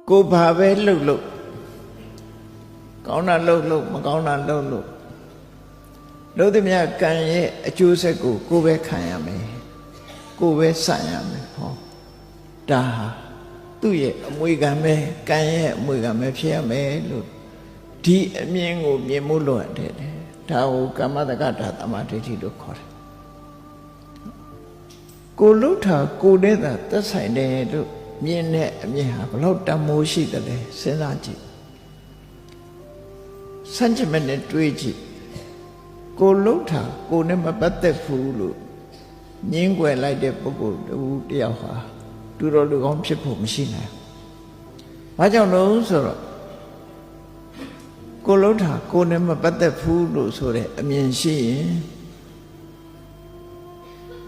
ကိုဘာပဲလှုပ်လို့ကောင်းတာလှုပ်လို့မကောင်းတာလှုပ်လို့လို့သည်များကံရဲ့အကျိုးဆက်ကိုကိုပဲခံရမယ်ကိုပဲဆန့်ရမယ်ဟောဒါဟာသူ့ရဲ့အမွေခံပဲကံရဲ့အမွေခံပဲဖြစ်ရမယ်လို့ဒီအမြင်ကိုမြင်မှုလို့ရတယ်ဒါကိုကမ္မတက္ကတာသမာဓိဋ္ဌိလို့ခေါ်တယ်ကိုလှုပ်တာကိုနဲ့သာသက်ဆိုင်တယ်လို့မြင်တဲ့အမြင်ဟာဘလို့တမိုးရှိတယ်လဲစဉ်းစားကြည့်စัจ jit နဲ့တွေးကြည့်ကိုလှုပ်တာကိုနဲ့မပတ်သက်ဘူးလို့ငင်းွယ်လိုက်တဲ့ပုဂ္ဂိုလ်တူတယောက်ဟာတူတော်လူကောင်းဖြစ်ဖို့မရှိနိုင်ဘူး။ဘာကြောင့်လို့ဆိုတော့ကိုလှုပ်တာကိုနဲ့မပတ်သက်ဘူးလို့ဆိုတဲ့အမြင်ရှိရင်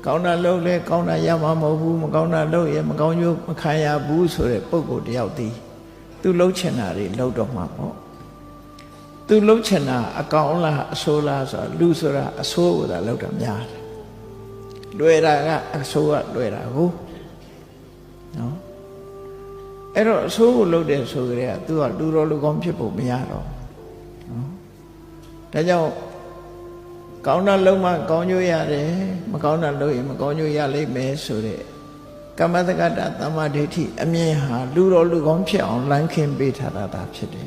ကောင်းတာလုပ်လဲကောင်းတာရမှာမဟုတ်ဘူးမကောင်းတာလုပ်ရင်မကောင်းကျိုးမခံရဘူးဆိုတဲ့ပုဂ္ဂိုလ်တယောက်တည်းသူလှုပ်ချင်တာတွေလှုပ်တော့မှာပေါ့သူလှုပ်ချင်တာအကောင်လားအဆိုးလားဆိုတာလူဆိုတာအဆိုးကိုသာလှုပ်တာများတယ်လွယ်တာကအဆိုးကလွယ်တာကိုနော်အဲ့တော့အဆိုးကိုလှုပ်တယ်ဆိုကြတဲ့ကသူကလူတော်လူကောင်းဖြစ်ဖို့မရတော့နော်ဒါကြောင့်ကောင်းတာလုံးမှကောင်းကျိုးရတယ်မကောင်းတာလုပ်ရင်မကောင်းကျိုးရလိမ့်မယ်ဆိုတဲ့ကမ္မတက္ကတာသမာဓိဋ္ဌိအမြင်ဟာလူတော်လူကောင်းဖြစ်အောင်လမ်းခင်းပေးထားတာဖြစ်တယ်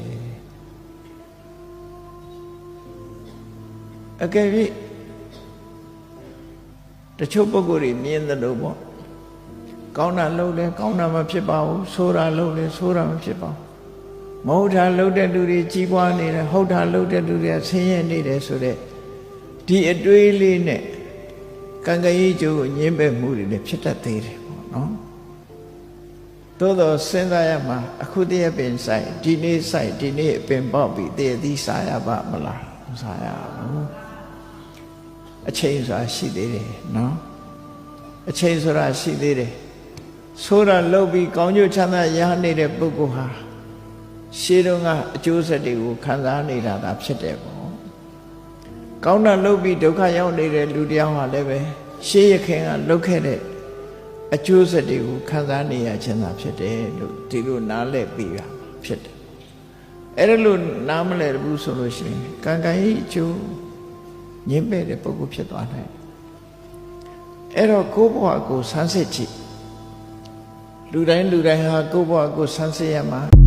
အကယ်၍တချို့ပုဂ္ဂိုလ်တွေမြင်တယ်လို့ပေါ့ကောင်းတာလုပ်လဲကောင်းတာမဖြစ်ပါဘူးဆိုးတာလုပ်လဲဆိုးတာမဖြစ်ပါဘူးမဟုတ်တာလုပ်တဲ့လူတွေကြီးပွားနေတယ်ဟုတ်တာလုပ်တဲ့လူတွေဆင်းရဲနေတယ်ဆိုတဲ့ဒီအတွေးလေးနဲ့ကံကံကြီးကျိုးကိုညှင်းပယ်မှုတွေလည်းဖြစ်တတ်သေးတယ်ပေါ့နော်သို့တော့စဉ်းစားရမှာအခုတည်းပင်ဆိုင်ဒီနေ့ဆိုင်ဒီနေ့အပင်ပေါက်ပြီးတည်းသီးစားရပါမလားမစားရဘူးအချိန်ဆိုတာရှိသေးတယ်နော်အချိန်ဆိုတာရှိသေးတယ်ဆိုးတာလုပ်ပြီးကောင်းကျိုးချမ်းသာရနေတဲ့ပုဂ္ဂိုလ်ဟာရှေးတုန်းကအကျိုးဆက်တွေကိုခံစားနေတာသာဖြစ်တယ်ပေါ့ကောင်းတာလုပ်ပြီးဒုက္ခရောက်နေတဲ့လူတယောက်ဟာလည်းပဲရှေးရခင်ကလုပ်ခဲ့တဲ့အကျိုးဆက်တွေကိုခံစားနေရခြင်းသာဖြစ်တယ်လို့ဒီလိုနားလည်ပြီးတာဖြစ်တယ်အဲ့ဒါလို့နားမလည်ဘူးဆိုလို့ရှိရင်ကံကံဤအကျိုးညှင်းပယ်တဲ့ပုဂ္ဂိုလ်ဖြစ်သွားနိုင်အဲ့တော့ကိုယ့်ဘဝကိုဆန်းစစ်ကြည့်လူတိုင်းဟာကိုယ့်ဘဝကိုဆန်းစစ်ရမှာ